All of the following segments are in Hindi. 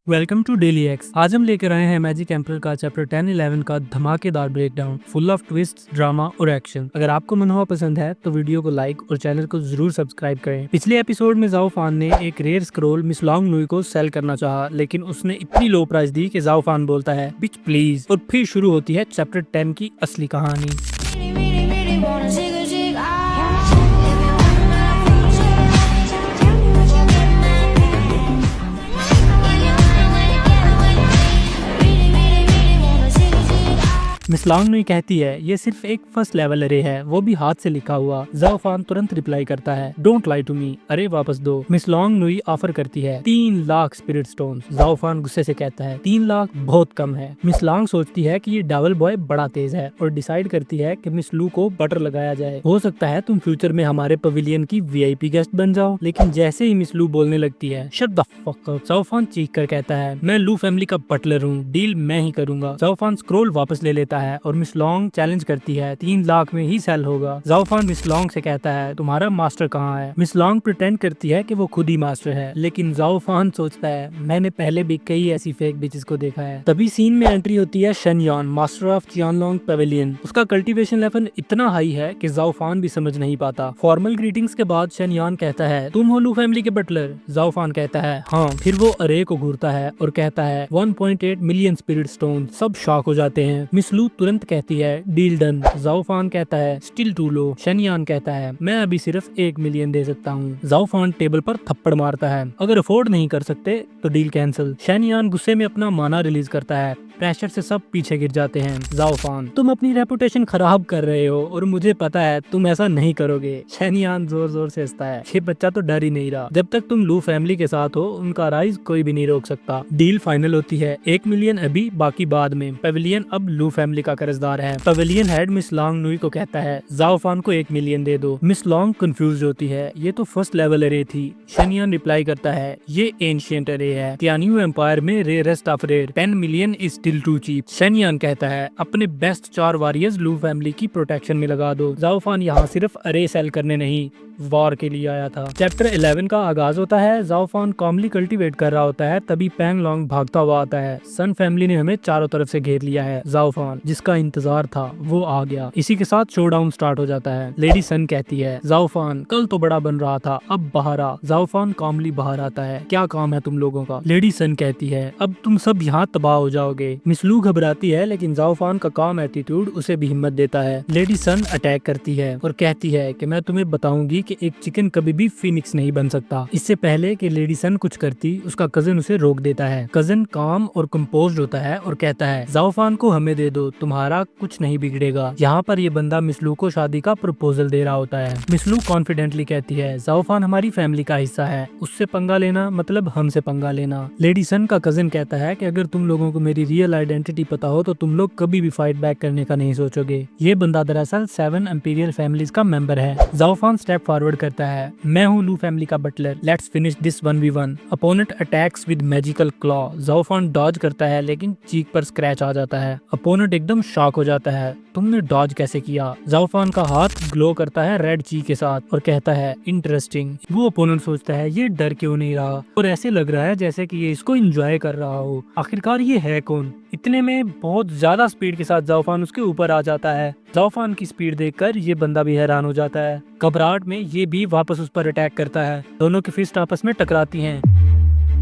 Welcome to daily x. आज हम लेकर आए हैं मैजिक एम्परर का चैप्टर 10-11 का धमाकेदार breakdown full of twist, drama और एक्शन। अगर आपको मनहवा पसंद है तो वीडियो को लाइक और चैनल को जरूर सब्सक्राइब करें। पिछले एपिसोड में जाओ फान ने एक रेयर स्क्रॉल मिस लॉन्ग नुई को सेल करना चाहा, लेकिन उसने इतनी लो प्राइस दी कि जाओ फान बोलता है बिच प्लीज, और फिर शुरू होती है चैप्टर 10 की असली कहानी। मिस लॉन्ग नुई कहती है ये सिर्फ एक फर्स्ट लेवल अरे है, वो भी हाथ से लिखा हुआ। जाओ फान तुरंत रिप्लाई करता है डोंट लाई टू मी, अरे वापस दो। मिस लॉन्ग नुई ऑफर करती है 3 लाख स्पिरिट स्टोन। जाओ फान गुस्से से कहता है 3 लाख बहुत कम है। मिस लॉन्ग सोचती है कि ये डबल बॉय बड़ा तेज है और डिसाइड करती है कि मिस लू को बटर लगाया जाए। हो सकता है तुम फ्यूचर में हमारे पवेलियन की VIP गेस्ट बन जाओ। लेकिन जैसे ही मिस लू बोलने लगती है शट द फक अप, जाओ फान चीख कर कहता है मैं लू फैमिली का बटलर हूँ, डील मैं ही करूंगा। जाओ फान स्क्रोल वापस ले लेता है और मिस लॉन्ग चैलेंज करती है 3 लाख में ही सेल होगा। जाओ फान मिस लॉन्ग से कहता है तुम्हारा मास्टर कहाँ है। मिस लॉन्ग प्रिटेंड करती है कि वो खुद ही मास्टर है, लेकिन जाओ फान सोचता है मैंने पहले भी कई ऐसी फेक बिचेस को देखा है। तभी सीन में एंट्री होती है शन यॉन, मास्टर ऑफ चियानलोंग पवेलियन। उसका कल्टीवेशन लेवल इतना हाई है कि जाओ फान भी समझ नहीं पाता। फॉर्मल ग्रीटिंग्स के बाद शन यॉन कहता है तुम हो लू फैमिली के बटलर। जाओ फान कहता है हाँ। फिर वो अरे को घूरता है और कहता है 1.8 मिलियन स्पिरिट स्टोन। सब शॉक हो जाते हैं। मिस लू तुरंत कहती है डील डन। जाओ फान कहता है स्टिल टू लो। शनियान कहता है मैं अभी सिर्फ 1 मिलियन दे सकता हूँ। जाओ फान टेबल पर थप्पड़ मारता है अगर अफोर्ड नहीं कर सकते तो डील कैंसिल। शनियान गुस्से में अपना माना रिलीज करता है, प्रेशर से सब पीछे गिर जाते हैं। जाओ फान तुम अपनी रेपुटेशन खराब कर रहे हो और मुझे पता है तुम ऐसा नहीं करोगे। शनियान जोर जोर से हंसता है ये बच्चा तो डर ही नहीं रहा। जब तक तुम लू फैमिली के साथ हो उनका राइज कोई भी नहीं रोक सकता। डील फाइनल होती है 1 मिलियन अभी, बाकी बाद में। पवेलियन अब लू फैमिली का कर्जदार है। पवेलियन हेड मिस लॉन्ग नुई को कहता है जाओ फान को 1 मिलियन दे दो। मिस लॉन्ग कंफ्यूज होती है ये तो फर्स्ट लेवल अरे थी। शनियान रिप्लाई करता है ये एंशिएंट अरे है, तियानियो एम्पायर में rarest of rare, 10 million is still too cheap. शनियान कहता है अपने बेस्ट 4 वॉरियर्स लू फैमिली की प्रोटेक्शन में लगा दो। जाओ फान यहाँ सिर्फ अरे सेल करने नहीं वॉर के लिए आया था। चैप्टर 11 का आगाज होता है। जाओ फान कॉमली कल्टीवेट कर रहा होता है, तभी पैंग लॉन्ग भागता हुआ आता है। सन फैमिली ने हमें चारों तरफ से घेर लिया है। जाओ फान जिसका इंतजार था वो आ गया। इसी के साथ शोडाउन स्टार्ट हो जाता है। लेडी सन कहती है जाओ फान कल तो बड़ा बन रहा था, अब बाहर आ। जाओ फान कॉमली बाहर आता है क्या काम है तुम लोगों का। लेडी सन कहती है अब तुम सब यहाँ तबाह हो जाओगे। मिस लू घबराती है लेकिन जाओ फान का काम एटीट्यूड उसे भी हिम्मत देता है। लेडी सन अटैक करती है और कहती है कि मैं तुम्हें बताऊंगी कि एक चिकन कभी भी फिनिक्स नहीं बन सकता। इससे पहले कि लेडी सन कुछ करती उसका कजन उसे रोक देता है। कजन काम और कंपोज्ड होता है और कहता है जाओ फान को हमें दे दो, तुम्हारा कुछ नहीं बिगड़ेगा। यहाँ पर ये बंदा मिस लू को शादी का प्रपोजल दे रहा होता है। मिस लू कॉन्फिडेंटली कहती है जाओ फान हमारी फैमिली का हिस्सा है, उससे पंगा लेना मतलब हमसे पंगा लेना। लेडी सन का कजन कहता है कि अगर तुम लोगों को मेरी रियल आइडेंटिटी पता हो तो तुम लोग कभी भी फाइट बैक करने का नहीं सोचोगे। ये बंदा दरअसल 7 इंपीरियल फैमिलीज का मेंबर है। जाओ फान स्टेप फॉरवर्ड करता है मैं हूँ लू फैमिली का butler, let's finish this 1v1। Opponent attacks with magical claw. जाओ फान डॉज करता है लेकिन चीक पर स्क्रैच आ जाता है। अपोनेंट एकदम शॉक हो जाता है तुमने डॉज कैसे किया। जाओ फान का हाथ ग्लो करता है रेड ची के साथ और कहता है इंटरेस्टिंग। वो अपोनेंट सोचता है ये डर क्यों नहीं रहा और ऐसे लग रहा है जैसे कि ये इसको एंजॉय कर रहा हो। आखिरकार ये है कौन। इतने में बहुत ज्यादा स्पीड के साथ जाओ फान उसके ऊपर आ जाता है। जाओ फान की स्पीड देखकर ये बंदा भी हैरान हो जाता है। घबराहट में ये भी वापस उस पर अटैक करता है। दोनों की फिस्ट आपस में टकराती हैं।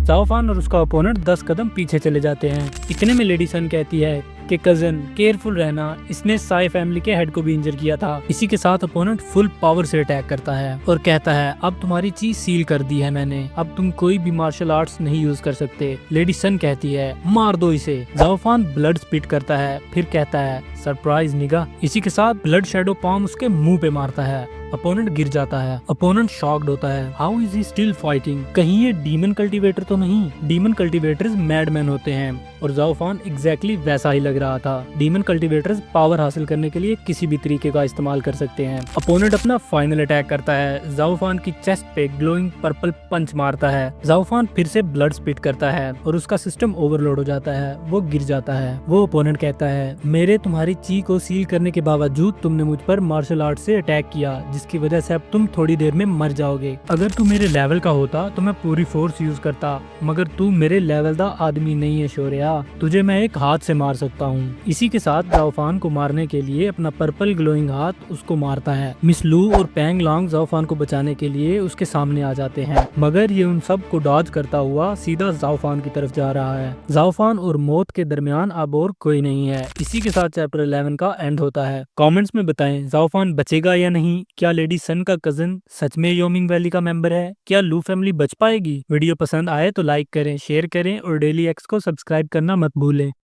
जाओ फान और उसका ओपोनेंट 10 कदम पीछे चले जाते हैं। इतने में लेडी सन कहती है कि कजन केयरफुल रहना, इसने साई फैमिली के हेड को भी इंजर किया था। इसी के साथ अपोनेंट फुल पावर से अटैक करता है और कहता है अब तुम्हारी चीज सील कर दी है मैंने, अब तुम कोई भी मार्शल आर्ट्स नहीं यूज कर सकते। लेडी सन कहती है मार दो इसे। जाओ फान ब्लड स्पिट करता है फिर कहता है सरप्राइज निगा। इसी के साथ ब्लड शेडो पाम उसके मुंह पे मारता है। अपोनेंट गिर जाता है। अपोनेंट शॉक्ड होता है how is he still fighting, कहीं ये डीमन कल्टीवेटर तो नहीं। डीमन कल्टीवेटर्स मैडमैन होते हैं। और ज़ाओफान एग्जैक्टली वैसा ही लग रहा था। डीमन कल्टीवेटर्स पावर हासिल करने के लिए किसी भी तरीके का इस्तेमाल कर सकते हैं। अपोनेंट अपना फाइनल अटैक करता है, ज़ाओफान की चेस्ट पे ग्लोइंग पर्पल पंच मारता है। ज़ाओफान फिर से ब्लड स्पिट करता है और उसका सिस्टम ओवरलोड हो जाता है, वो गिर जाता है। वो ओपोनेंट कहता है, मेरे तुम्हारी ची को सील करने के बावजूद तुमने मुझ पर मार्शल आर्ट से अटैक किया, जिसकी वजह से अब तुम थोड़ी देर में मर जाओगे। अगर तू मेरे लेवल का होता तो मैं पूरी फोर्स यूज करता, मगर तू मेरे लेवल का आदमी नहीं है शौर्या, तुझे मैं एक हाथ से मार सकता हूँ। इसी के साथ ज़ाओफान को मारने के लिए अपना पर्पल ग्लोइंग हाथ उसको मारता है। मिस लू और पैंग लॉन्ग ज़ाओफान को बचाने के लिए उसके सामने आ जाते हैं, मगर ये उन सब को डॉज करता हुआ सीधा ज़ाओफान की तरफ जा रहा है। ज़ाओफान और मौत के दरमियान अब और कोई नहीं है। इसी के साथ चैप्टर 11 का एंड होता है। कमेंट्स में बताएं ज़ाओफान बचेगा या नहीं। क्या लेडी सन का कजन सच में योमिंग वैली का मेंबर है? क्या लू फैमिली बच पाएगी? वीडियो पसंद आए तो लाइक करें, शेयर करें और डेली एक्स को सब्सक्राइब करना मत भूलें।